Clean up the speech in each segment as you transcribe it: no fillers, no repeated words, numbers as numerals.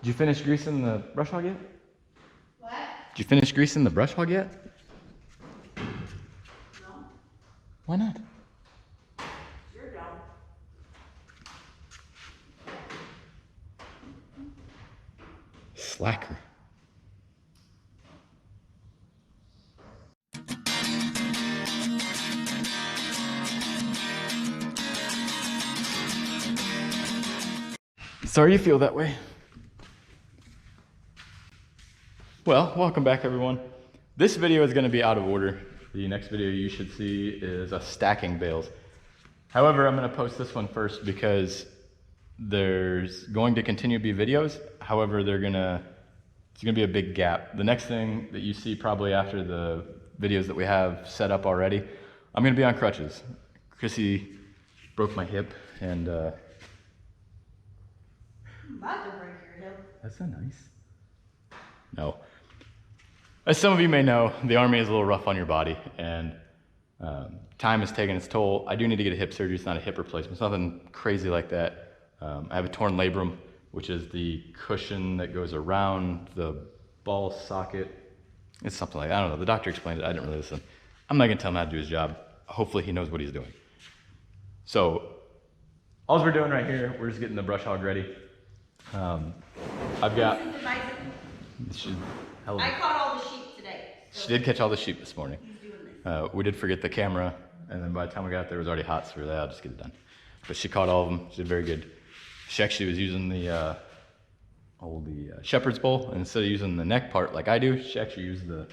Did you finish greasing the brush hog yet? What? Did you finish greasing the brush hog yet? No. Why not? You're dumb. Slacker. Sorry you feel that way. Well, welcome back everyone. This video is going to be out of order. The next video you should see is us stacking bales. However, I'm going to post this one first because there's going to continue to be videos. However, it's going to be a big gap. The next thing that you see probably after the videos that we have set up already, I'm going to be on crutches. Chrissy broke my hip and I'm about to break your hip. that's so nice. No. As some of you may know, the Army is a little rough on your body, and time has taken its toll. I do need to get a hip surgery. It's not a hip replacement. It's nothing crazy like that. I have a torn labrum, which is the cushion that goes around the ball socket. It's something like that. I don't know. The doctor explained it. I didn't really listen. I'm not going to tell him how to do his job. Hopefully he knows what he's doing. So all we're doing right here, we're just getting the brush hog ready. I've got... I caught all the sheep today. So she did catch all the sheep this morning. he's doing this. We did forget the camera, and then by the time we got there, it was already hot, so we were like, I'll just get it done. But she caught all of them. She did very good. She actually was using the shepherd's bowl, and instead of using the neck part like I do, she actually used the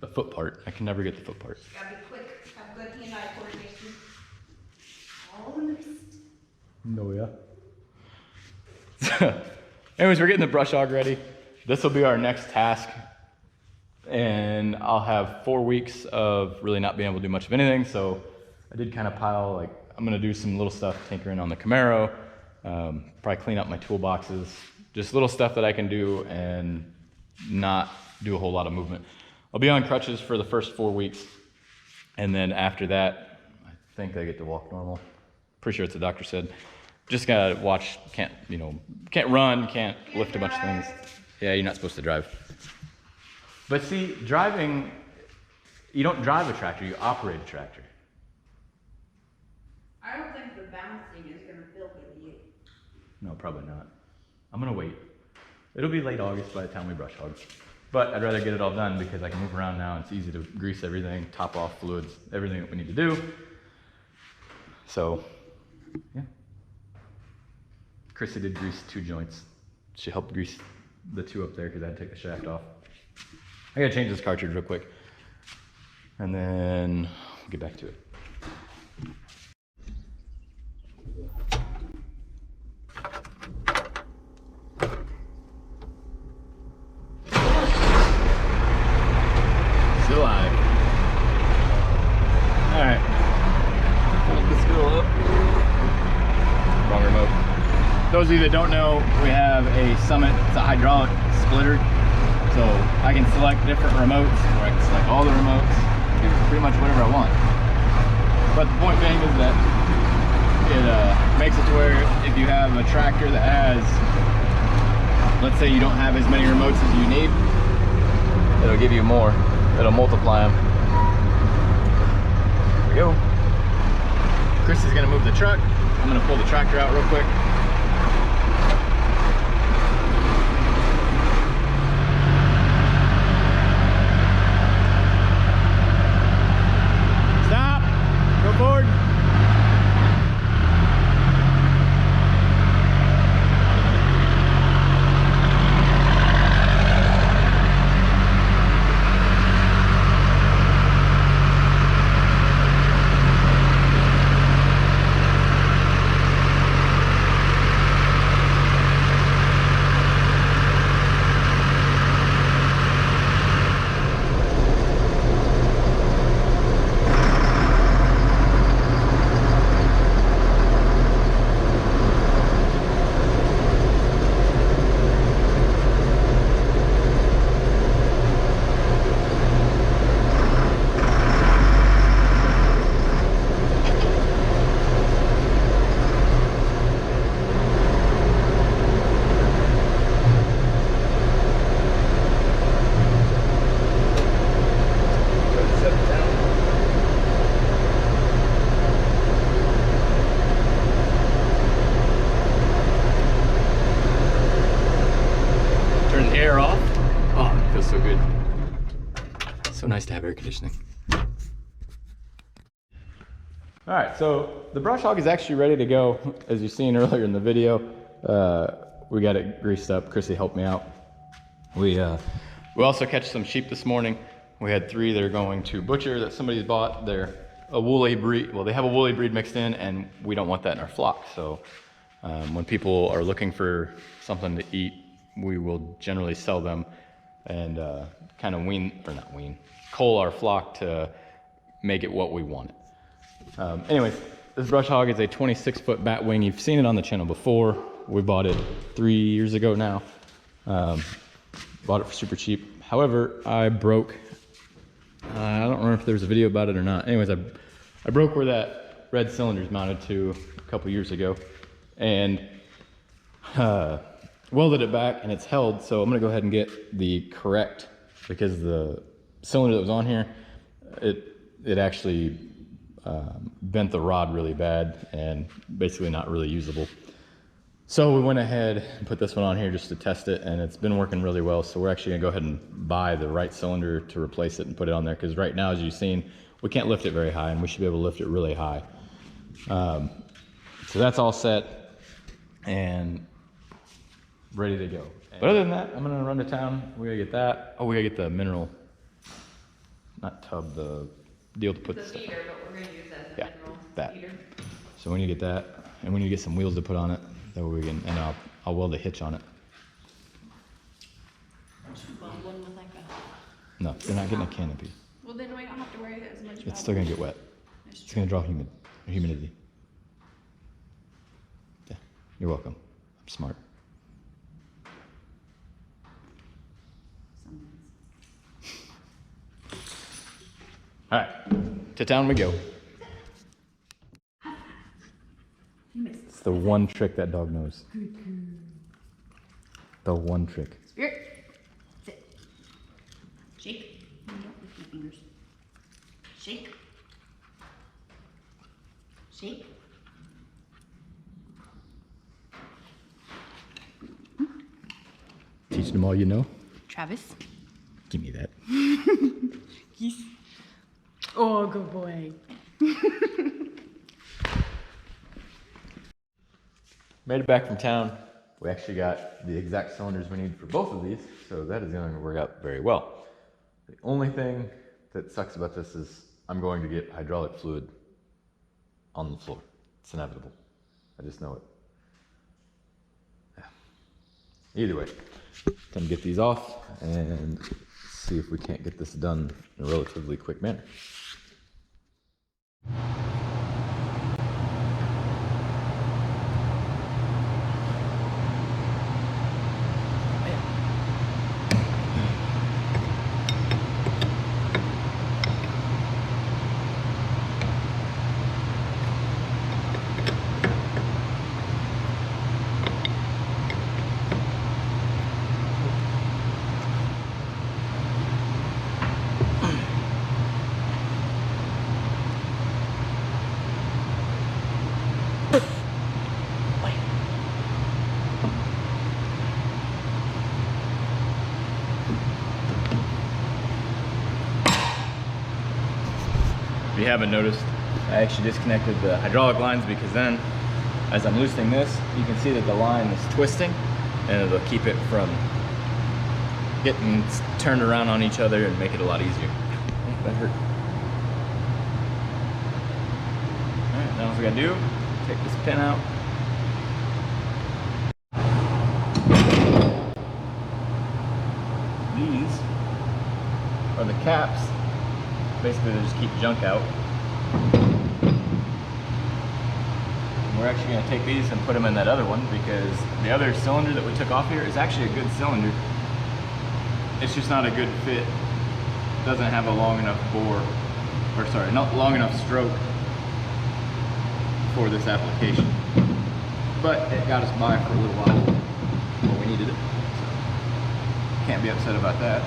foot part. I can never get the foot part. You gotta be quick, have good hand-eye coordination. Almost. No, yeah. Anyways, we're getting the brush hog ready. This will be our next task, and I'll have 4 weeks of really not being able to do much of anything. So I did kind of pile, like, I'm gonna do some little stuff, tinkering on the Camaro, probably clean up my toolboxes, just little stuff that I can do and not do a whole lot of movement. I'll be on crutches for the first 4 weeks, and then after that, I think I get to walk normal. Pretty sure it's what the doctor said. Just gotta watch, can't run, can't lift a bunch of things. Yeah, you're not supposed to drive. But see, driving, you don't drive a tractor, you operate a tractor. I don't think the bouncing is gonna feel good to you. No, probably not. I'm gonna wait. It'll be late August by the time we brush hog. But I'd rather get it all done because I can move around now. It's easy to grease everything, top off fluids, everything that we need to do. So, yeah. Chrissy did grease 2 joints. She helped grease the 2 up there because I had to take the shaft off. I gotta change this cartridge real quick. And then we'll get back to it. Still alive. Alright. Put this girl up. Wrong remote. Those of you that don't know, we have a Summit. It's a hydraulic splitter. So I can select different remotes, or I can select all the remotes, do pretty much whatever I want. But the point being is that it makes it to where if you have a tractor that has, let's say you don't have as many remotes as you need, it'll give you more. It'll multiply them. There we go. Chris is gonna move the truck. I'm gonna pull the tractor out real quick. Forward. air off. Oh, it feels so good. So nice to have air conditioning. All right, so the brush hog is actually ready to go. As you've seen earlier in the video, we got it greased up. Chrissy helped me out. We also catch some sheep this morning. We had 3 that are going to butcher that somebody's bought. They're a woolly breed. Well, they have a woolly breed mixed in, and we don't want that in our flock. So when people are looking for something to eat, we will generally sell them and kind of cull our flock to make it what we want it. Anyways, this brush hog is a 26-foot Batwing. You've seen it on the channel before. We bought it 3 years ago now. Bought it for super cheap. However, I broke, I don't remember if there was a video about it or not. Anyways, I broke where that red cylinder is mounted to a couple years ago, and welded it back, and it's held. So I'm gonna go ahead and get the correct, because the cylinder that was on here, it actually bent the rod really bad and basically not really usable. So we went ahead and put this one on here just to test it, and it's been working really well. So we're actually gonna go ahead and buy the right cylinder to replace it and put it on there, because right now, as you've seen, we can't lift it very high, and we should be able to lift it really high. So that's all set and ready to go. But other than that, I'm gonna run to town. We gotta get that. Oh, we gotta get the mineral, not tub, the deal to put the stuff. The feeder, but we're gonna use that as a Yeah, mineral that. feeder. So we need to get that, and we need to get some wheels to put on it. That way we can, and I'll weld a hitch on it. One with like a. No, you're not getting a canopy. Well, then we don't have to worry as much about. It's still gonna get wet. It's gonna draw humidity. Yeah, you're welcome. I'm smart. All right, to town we go. It's the one trick that dog knows. The one trick. Spirit. Sit. Shake. Don't lift my fingers. Shake. Shake. Teaching them all you know. Travis. Give me that. Yes. Oh, good boy. Made it back from town. We actually got the exact cylinders we need for both of these, so that is going to work out very well. The only thing that sucks about this is I'm going to get hydraulic fluid on the floor. It's inevitable. I just know it. Yeah. Either way, time to get these off and see if we can't get this done in a relatively quick manner. If you haven't noticed, I actually disconnected the hydraulic lines, because then as I'm loosening this, you can see that the line is twisting, and it'll keep it from getting turned around on each other and make it a lot easier. That hurt. All right, now what we gotta do, take this pin out. These are the caps. Basically, they just keep junk out. We're actually going to take these and put them in that other one, because the other cylinder that we took off here is actually a good cylinder. It's just not a good fit. It doesn't have a long enough bore, or sorry, not long enough stroke for this application. But it got us by for a little while when we needed it. So can't be upset about that.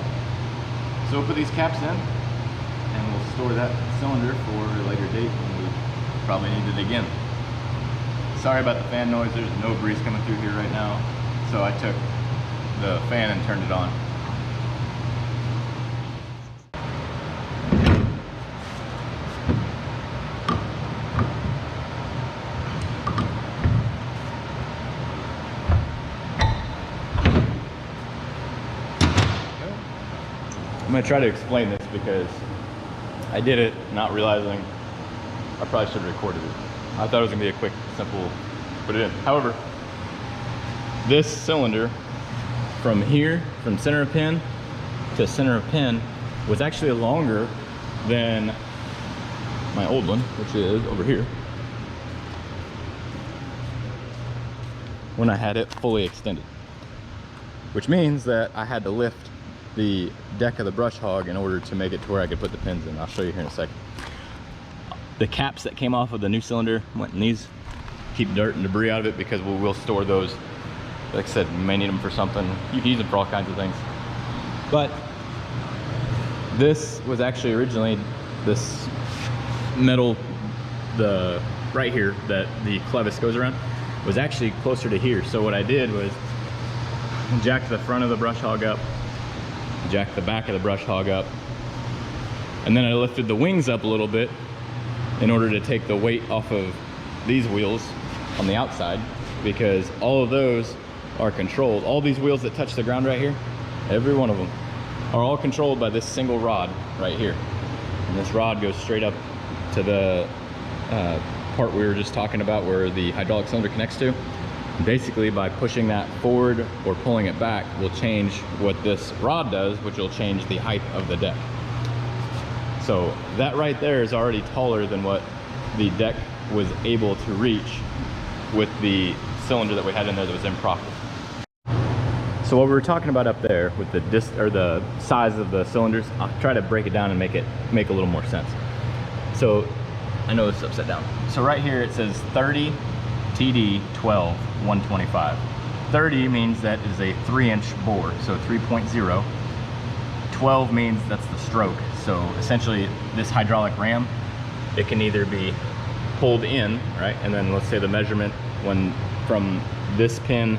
So we'll put these caps in, and we'll store that cylinder for a later date when we probably need it again. Sorry about the fan noise, there's no breeze coming through here right now. So I took the fan and turned it on. I'm gonna try to explain this because I did it not realizing I probably should have recorded it. I thought it was gonna be a quick, simple, put it in. However, this cylinder from here, from center of pin to center of pin, was actually longer than my old one, which is over here, when I had it fully extended. Which means that I had to lift the deck of the Brush Hog in order to make it to where I could put the pins in. I'll show you here in a second. The caps that came off of the new cylinder went in these. Keep dirt and debris out of it because we will store those. Like I said, you may need them for something. You can use them for all kinds of things. But this was actually originally this metal, the right here that the clevis goes around, was actually closer to here. So what I did was jack the front of the Brush Hog up, jack the back of the Brush Hog up, and then I lifted the wings up a little bit in order to take the weight off of these wheels on the outside, because all of those are controlled. All these wheels that touch the ground right here, every one of them, are all controlled by this single rod right here. And this rod goes straight up to the part we were just talking about where the hydraulic cylinder connects to. Basically, by pushing that forward or pulling it back will change what this rod does, which will change the height of the deck. So that right there is already taller than what the deck was able to reach with the cylinder that we had in there that was improper. So what we were talking about up there with the the size of the cylinders, I'll try to break it down and make a little more sense. So I know it's upside down. So right here it says 30 TD 12 125. 30 means that is a 3-inch bore, so 3.0. 12 means that's the stroke. So essentially this hydraulic ram, it can either be pulled in, right? And then let's say the measurement when from this pin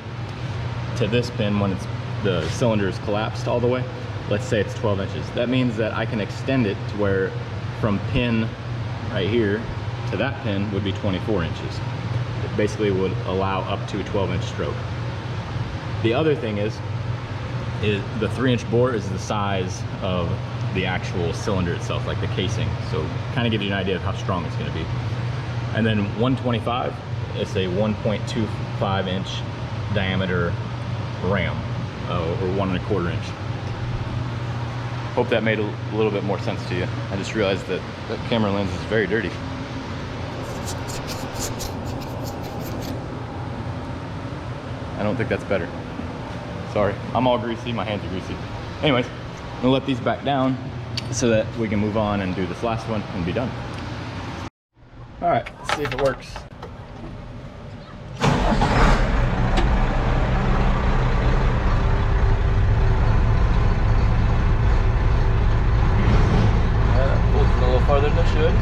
to this pin, when the cylinder is collapsed all the way, let's say it's 12 inches. That means that I can extend it to where from pin right here to that pin would be 24 inches. It basically would allow up to a 12-inch stroke. The other thing is the 3-inch bore is the size of the actual cylinder itself, like the casing. So kind of gives you an idea of how strong it's going to be. And then 125, it's a 1.25 inch diameter ram, or 1 1/4 inch. Hope that made a little bit more sense to you. I just realized that that camera lens is very dirty. I don't think that's better. Sorry, I'm all greasy, my hands are greasy. Anyways, I'm gonna let these back down so that we can move on and do this last one and be done. All right, let's see if it works. A little farther than it should.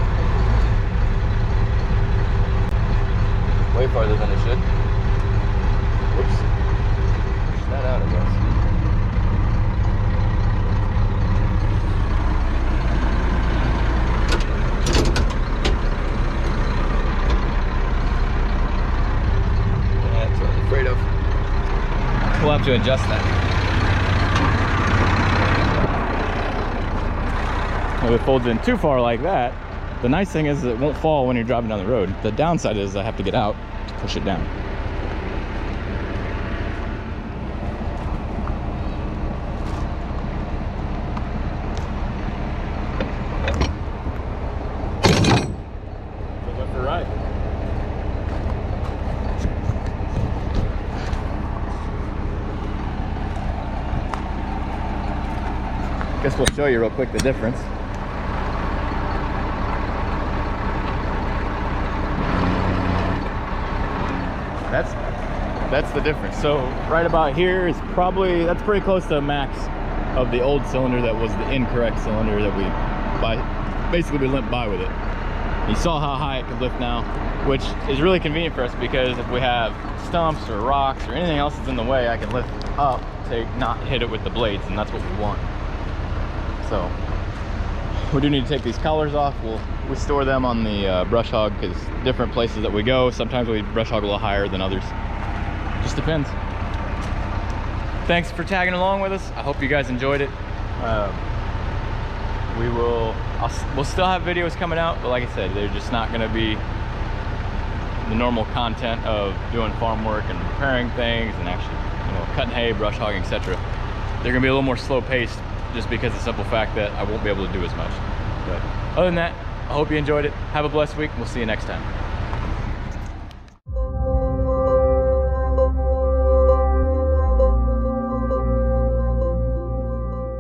Way farther than it should. Whoops. Push that out, I guess. That's what I'm afraid of. We'll have to adjust that. If it folds in too far like that, the nice thing is it won't fall when you're driving down the road. The downside is I have to get out to push it down. Went for a ride. Guess we'll show you real quick the difference. That's the difference. So right about here is probably, that's pretty close to the max of the old cylinder that was the incorrect cylinder that we basically we limped by with it. You saw how high it could lift now, which is really convenient for us because if we have stumps or rocks or anything else that's in the way, I can lift up to not hit it with the blades, and that's what we want. So we do need to take these collars off. We store them on the brush hog because different places that we go, sometimes we brush hog a little higher than others. Just depends. Thanks for tagging along with us. I hope you guys enjoyed it. We'll still have videos coming out, but like I said, they're just not going to be the normal content of doing farm work and repairing things and actually, cutting hay, brush hogging, etc. They're going to be a little more slow paced just because of the simple fact that I won't be able to do as much. But other than that, I hope you enjoyed it. Have a blessed week, and we'll see you next time.